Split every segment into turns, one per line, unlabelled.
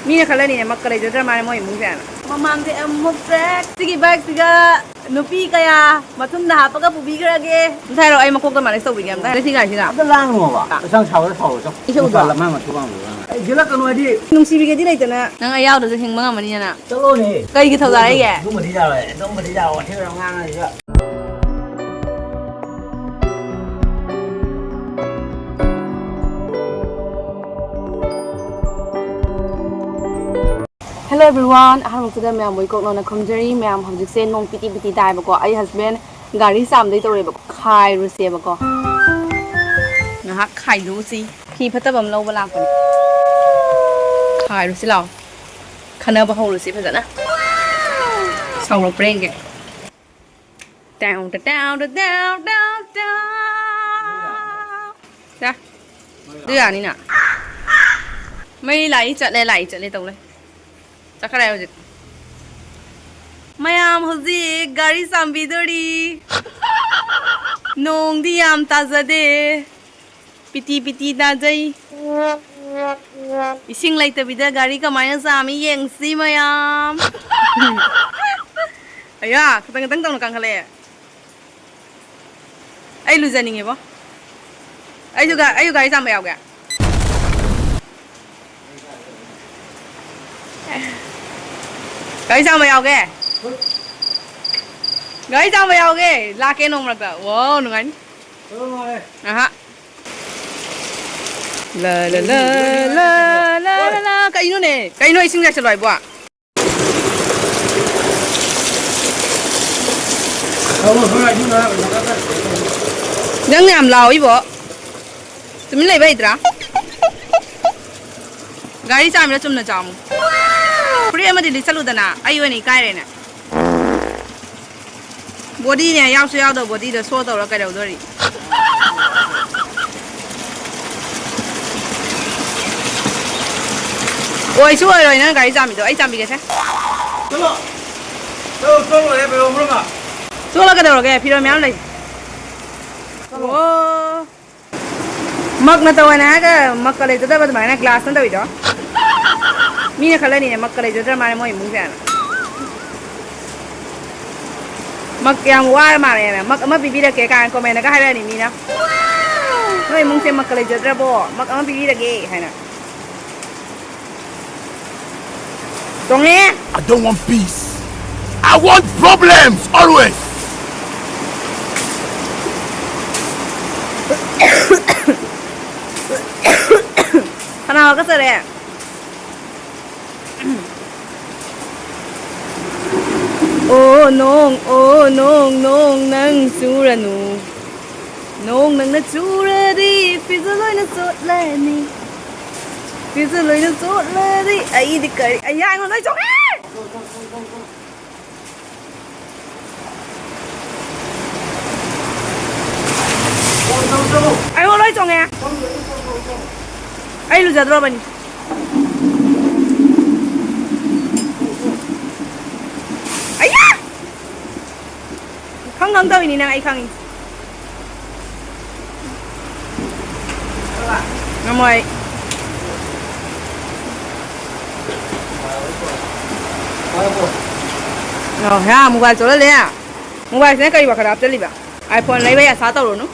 Mina kalani na makalay dito naman mo yung mungkin. Mamangti ang mugtrek. Sige bag siga nupi kaya matunda pagka pubigrage. Tayo ay makok naman sa ubigam. Tayo siga siga.
Ada lang mo ba? Isang sawa sa sawa. Isang laman mo tubang mo. Ay gila kanu adi.
Nung sibigay din ito na nang ayaw do sa hing mga maniya na.
Chtlo ni.
Kay gitaw dai ge.
Đúng mà đi ra rồi, đúng mà đi ra rồi, thế là ngang này chứ.
Hello everyone, aham today me am boycott na khomjari me am hamjik se nong piti piti dai ba ko ai husband gari sam dei tore ba khai ru se ba ko na ha khai lu si khi phata bam lo ba lak pa ni khai ru si law khana ba ho ru si pha na sau ro preng ke down down down down down ja đưa ni na mai lại chặt lên tông lên Takhare hojit. Mayam hoji gari sambidori. Nong diam tazade. Piti na jai. Ising lai tabida gari kamaya sami yengsi mayam. Aya, katang tong kang khale. Ai Ywjani nge bo. Ai gari sam yaw ga. Gái sao mày ao kìa? Gái sao mày ao kìa? La cái nông rồi cả. Wow, đừng anh. À ha. La. Cái nó nè, cái nó sinh ra sẽ loại bọa. Đang làm lầu ý bộ. Tụi mình lấy vậy ra. Gái sao mày chum na chum. Puri ama di salu dana Ywjani kai re na body ne yaw so yaw do body de so do ra kai do ri oi su rồi na gai jam mi do ai jam mi ke se
Chtlo le pe mo ma.
so la ka do ke phi do myam lai o mak na to na ka mak ka le to da ba ma na glass na do do Mina kalani na makalay dito naman mo yung mungkin. Yang war mare na mabibira ke kan ko may nagahara ni Mina. No yung mungkin makalay dito bo mabibira ke hay na. Tonge.
I don't want peace. I want problems always.
Ano ka sir? Oh nong nang sura nu nong nang na sura di pizaloi na sốt le ni pizaloi na sốt le di ai di kari ai ai ngon nói chong ai ngon nói chong nghe ai lu jadro ba ni Không tôi ni nang ai khang. Ngamoy. No, ha, mobile chole le ya. Mobile se kai ba kharap chali ba. iPhone lai ba ya sa taw ro no.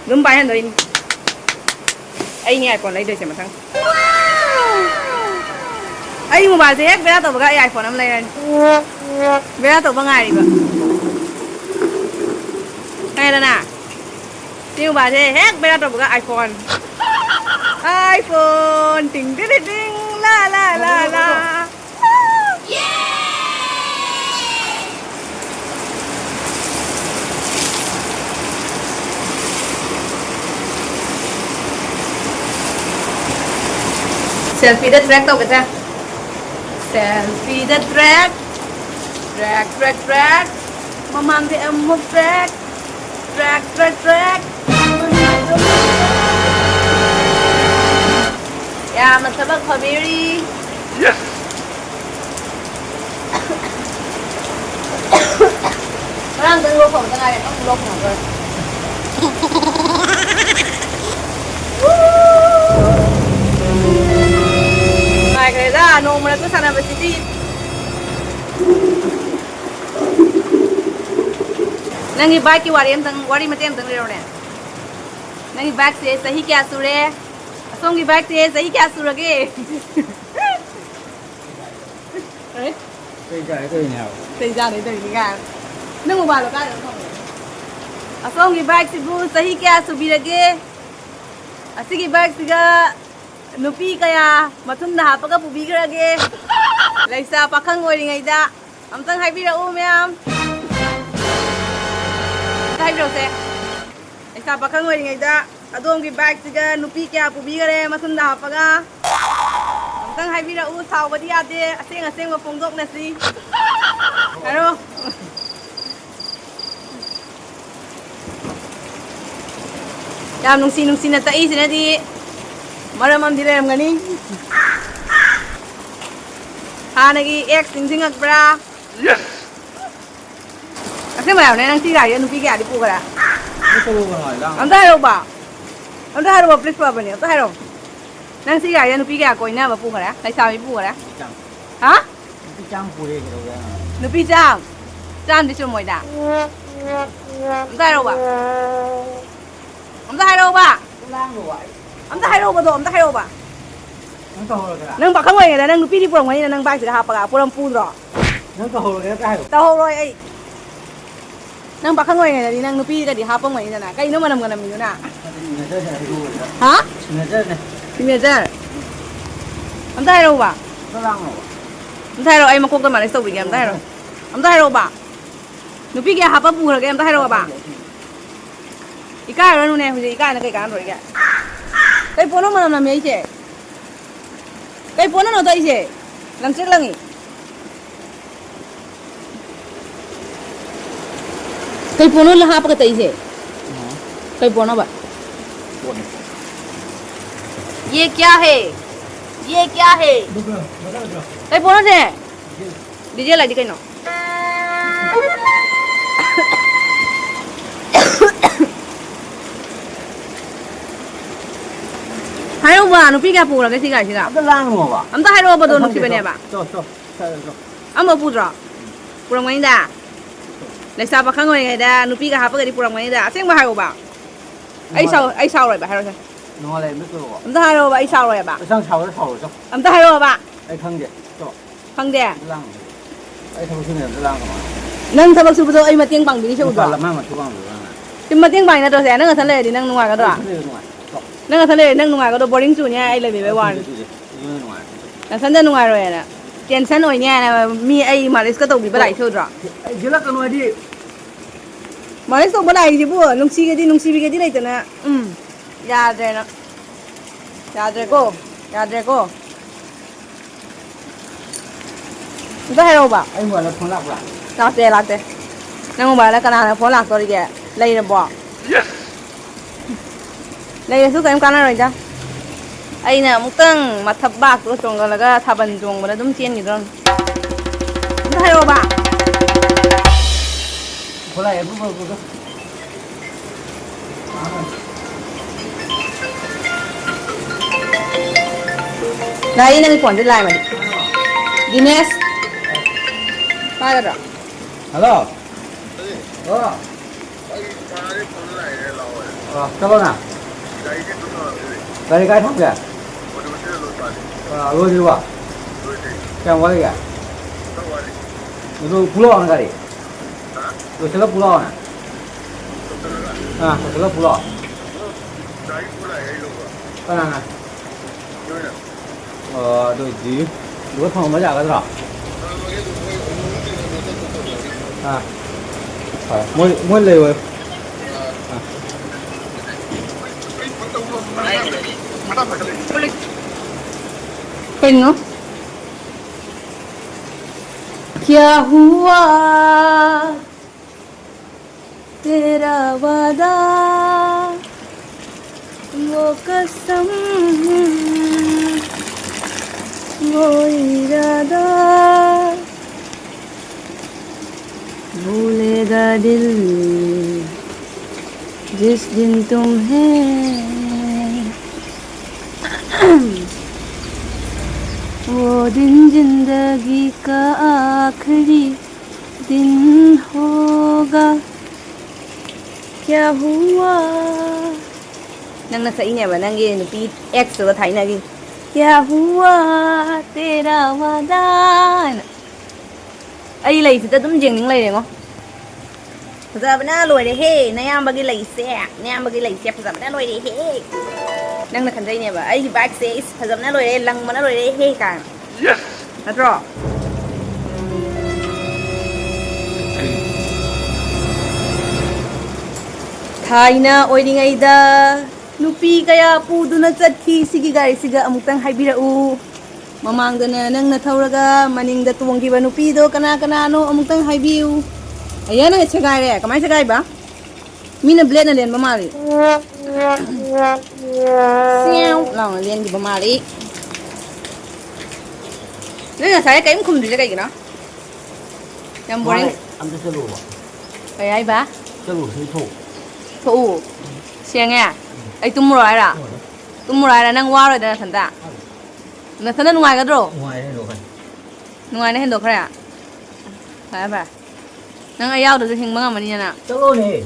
Dum bai han doi ni. Ai ni iPhone lai doi se ma thang. Ai mobile se hek bera taw ba ga iPhone am lai ran. Bera taw ba ngai ba. Hay là nè tiêu bà thế hết bây giờ cái iPhone ting ting ting la selfie the track tau kata selfie the track mamang thì em một track Ya, masabag pabiri.
Yes.
Parang dalawa ko tanga rin ang lock na ba. nong mana tu sana bersidi. Nangi bike ki wari mati am tang le rone. Nangi bike se sahi kya sure? Asong ki bike se sahi kya surage? Right?
Đây nào.
Tây ra đấy tây đi gan. Nang mo ba lo ka lo không? Asong ki bike se bu sahi kya subirage? Asigi bike siga nupi kaya mathun na hapaga pubigrage. Laisa pakhang oiringai da amtang haibira u ma'am. Haibiro se. Laisa pakhang oiringai da adom ki bike siga nupi kya pubigare mathun na hapaga. Amtang haibira u sawbadi ade aseng ma phongdok na si. Haro. Yam nungsi na tai sina di maram am diram gani hanagi ex sing bra
Yes!
ase ma ne nang ti ga ye nu pi ga di pu ga
Nó có luôn rồi đang.
am ta ro ba please pa ba ni ta ro nang si ga ye nu pi ga ko ina ba pu ga lai sa mi pu ga
Chẳng.
ha
Cái trang phù đây rồi đó.
nu pi jam di chu moi da am ta ro ba
Cái lang rồi.
am ta ro ba
Nó to rồi cái nào.
nang ba khang wai ga nang nu pi di pu ngani nang ba si ha pa ga pu ram pu ro
Nó to rồi cái rồi.
tao rồi ai nang bakang ngoi ngai nang nupi ka di hapang ngai na kai no manam ganam ni na
Người ta sẽ đu rồi đó.
ha
Người ta này.
ti me jar am dai ro ba
Nó lang rồi.
am dai ro ai ma ko ka ma lai so bi am dai ro ba nupi ka hapa pu ra ke am dai ro ba ikai ro nu ne hu ji ikai na kai kan ro ke kai pono manam na me che kai pono no dai che lang chek langi kai pono la hapa ka tai che kai pono ba
Buồn.
ये क्या है
Được rồi. Được rồi.
cái bố nó thế DJ lại đi cái nó hai ông bà nó biết cái bố là cái gì cái
Cái lang rồi bà.
ông ta hai ông bà đồ nó chỉ bên này bà
Cho. Cho.
ông bà bố rồi bố làm cái đó lại sao bà khăng ngồi cái đó nó biết cái hấp cái đi bố làm cái đó xem bà hai ông bà ai sao rồi bà hai rồi
Nó lại mất rồi.
ông ta hai ông bà ai sao rồi bà
Sang chào nó thầu cho.
ông ta hai ông bà
Ai khăng gì. Cho.
khăng đè
Cái lang. Ai thầu xin cái lang rồi.
nâng thằng bác sư bây giờ ai mà tiếng bằng đi chứ
Không
đâu
phải là mang mà thu bằng được.
thì mà tiếng bằng là tôi sẽ nâng ở thân lệ thì nâng ngoài cái đó nâng ở thân lệ nâng ngoài cái đó boarding chủ nha ai lấy về quan là thân thân ngoài rồi nè tiền sẵn rồi nha là mi ai mà lấy cái tàu bị bắt lại thôi rồi
Dưới là cái nuôi đi.
mà lấy tàu bắt lại gì bữa nung xi cái gì này tao nè ya rồi nè ya rồi cô chúng ta hay đâu bảo
Anh gọi là phun lạc lại.
lạc thế nâng ông bà là cái nào là phó lạc rồi kìa lấy rồi bỏ
Yes!
lấy suốt em cana rồi chứ ai nè một tầng mà thập bạc rồi trồng rồi là cái thập bần trồng mà nó đúng chiên gì đó chúng ta hay đâu bà
Phun lại em vừa.
đây nâng quản trên lại mà Guinness ba rồi
Hello. Chtlo nào. Đây cái thóc kìa. Rồi đi qua. Kèm qua đi kìa. Rồi pulau này cái gì? Rồi sẽ là pulau này. Sẽ là pulau. Cái này này. Rồi gì? Đứa không mới ra cái đó. Mỗi lều rồi.
kinh nó क्या हुआ तेरा वादा वो कसम वो इरादा भूलेगा दिल जिस दिन तुम्हें वो दिन जिंदगी का आखिरी दिन होगा क्या हुआ नंगना सही ने बा नंगे नुपी एक्स तो थाई नगी क्या हुआ तेरा वादा आई लई सिदा तुम जेंगनिंग लई रेंगो फजबना लोइरे हे नयामबगी लईसे नयामबगी लईसे फजबना लोइरे हे नंगना खनजै ने बा आई बाइक से इस फजबना लोइरे लंगमना लोइरे हे का
Yes!
नत्रो थाइना ओइरिङैदा नुपी कया पुदुना चटखि सिगी गारि सिगा अमुक्तंग हाइबिरउ ममांगदना नंगना थौरगा मनिंगदा तुंगिबा नुपीदो कना कनानो अमुक्तंग हाइबिउ अया नंग छगाइरे कमाय छगाइबा मीना ब्लेडना लेनबा मारि सेउ लाउना लेनगिबा मारि नंग साय काइम खुमदिजे काइगिना याम बोरिंग
Ambil seluruh.
कयाइबा
Seluruh itu.
थौ सेंगे आई तुमरायरा तुमरायरा नंग वारोयदा नथनदा नथनदा नुंगाइगद्रो
Ngoài đây rồi.
नुंगाइना हेंदोखरे फाय फाय नंग अयावदो हिंगबा ngamani ना
Seluruh nih.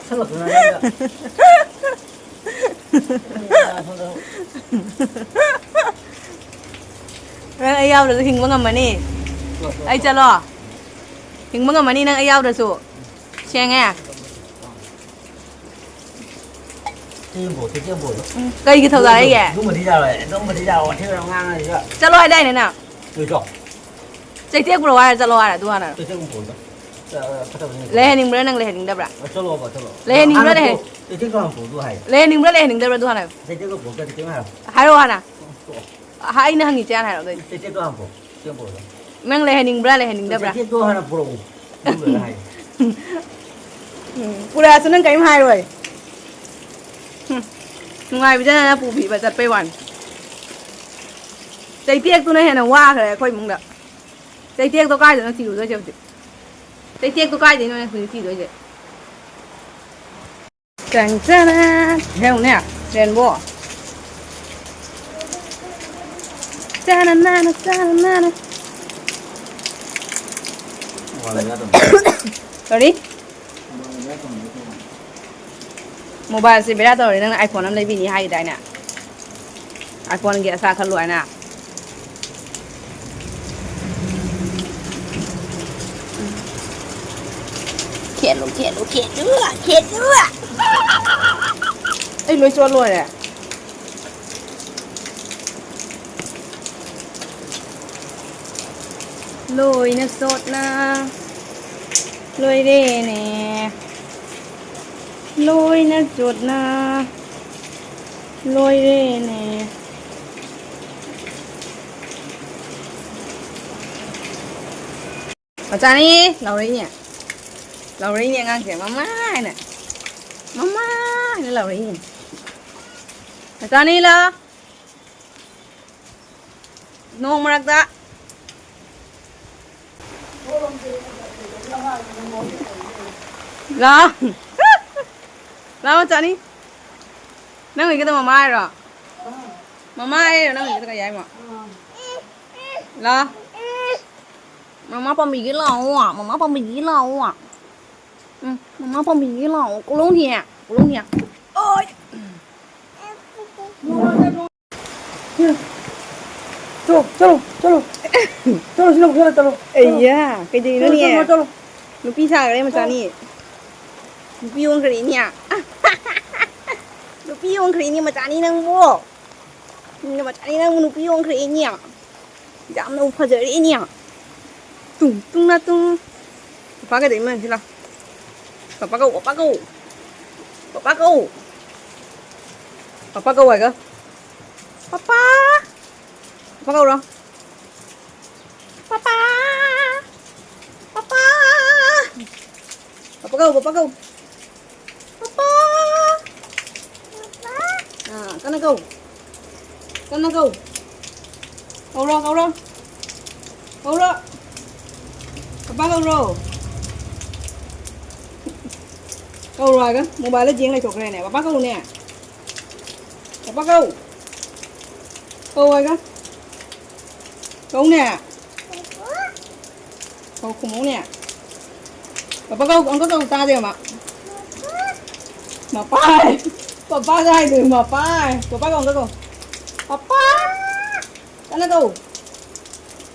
Seluruh kena ada.
nang अयावदो हिंगबा ngamani ai chalo हिंगबा ngamani nang अयावदो सेंगे
Tiêm bổ.
cây cái thầu ra đấy kìa
Đúng mà đi ra rồi, thế là ngang này chưa?
chalo ai đây này nào
Tôi chọn.
chạy tiếp của ai chalo ai tu ana
Tôi sẽ không bổ nữa.
lehening bữa nang lehening dabra
Cho lo.
Lehening bữa này.
Tôi thích con bổ tôi hay.
lehening dabra tu ana
Tôi thích con bổ cái tiếng nào?
hai ro ana hai na hangi chan hai ro dai
Tôi thích con bổ. Tiếng bổ.
nang lehening dabra
Tôi thích con hay bổ. Đúng rồi hay.
pura sunang kai hai rồi ngai bây giờ là phụ bị và giật bay hoàn chạy tiếc tôi này là hoa rồi khôi mông đợ chạy tiếc tôi cay rồi nó chịu rồi chứ chạy tiếc tôi cay thì nó chịu rồi chứ chẳng ra theo nè đèn bộ cha na rồi đi mobile se bera tawre nang iPhone am leibi ni hai dai na iPhone ge asa khalu ai na Chtlo ai loi cho loi re loi na sot na loi re nè lôi nó chuột na lôi đi nè mà cha đi lâu đấy nhỉ ngang kìa mama này lâu đấy nhỉ mà cha đi là nong mà ra là Lama chani. Nang ngi kita mama ai rồi. Mama ai rồi nang ngi kita cái mà. La. Mama pa mi cái lẩu à, mama pa mi cái lẩu à. Mama pa mi cái lẩu, cô luôn nhỉ. Ôi. Chalo. Ây da, cái gì nữa nè. Nó pizza cái đấy mà chani. Nupi uang keri ni ah. Nupi uang keri ni macam ni nang bo. Ni macam ni nang nupi uang keri ni ah. Jam nang upah jadi ni ah. Tung na tung. Apa ke mana sila? Apa kau ai ke? Papa kau rồi? Papa kau. Papa. Kana kau. Kau rồi. Papa kau rồi. Kau rồi cơ, mobile giếng này chụp này nè, papa kau nè. Papa kau. Kau rồi cơ. Câu nè. Câu khủng bố nè. Papa câu, ông có câu ta gì mà? Mà pai. Papa ra từ mà pai. Papa câu, câu. Papa. Cái nó câu.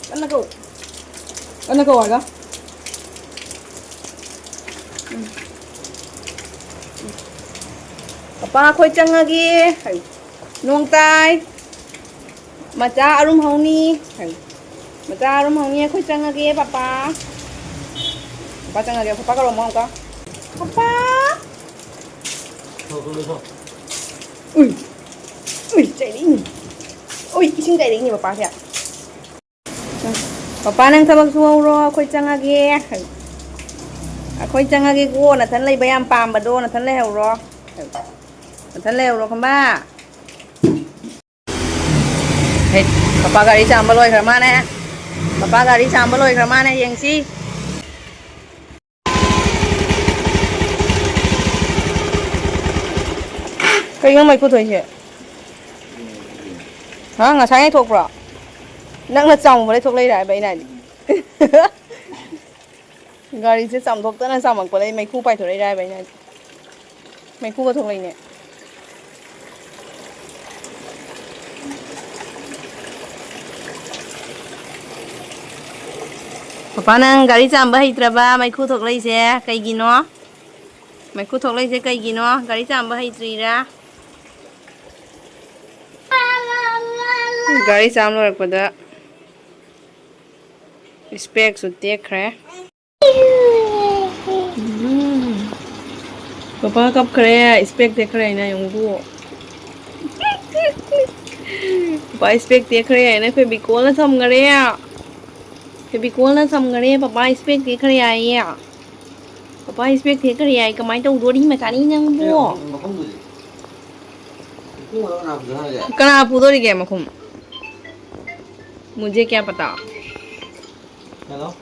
Cái nó câu. Cái nó câu rồi đó. Papa khôi chăng lagi. Nuông tai. Macha arum hauni. Macha arum hauni khôi chăng lagi papa. Papa chăng lagi. Papa kalau mau kah? Papa. Ui. Ui, chạy đi. Ui, ising chạy đi ni papa kìa. Papa nang tabag suwaro khôi chăng lagi. Khôi chăng lagi ko na than lay bayam pam bado na than lay hawro. Thân leo rồi không ba. Hết, papa gari sambal lôi khả nè. Papa gari sambal lôi khả nè yang si. Cái yang mày cô thôi chứ. Hả, ngà sáng thuộc rồi. Nặng là chồng vào đây thuộc lấy lại vậy này. Gari sẽ chồng thuộc tới là chồng bằng đây mày khu bay thuộc lấy lại vậy này. Mày khu có thuộc lấy nè. Papa nang gari chamba heitraba mai khu thok lai se kai gi no mai khu thok lai se kai gi no gari chamba heitri ra gari cham lo rakpa da spec su tek khre papa kap khre spec tek khre na yong bu papa spec tek khre na fe bi ko la sam ngare ya Thì cô nó xong rồi papa expect thế cái này à papa expect thế cái này cái máy đâu đua đi mà cái này nhang bùa cái nào phụ thôi đi kìa mà không मुझे क्या पता
Hello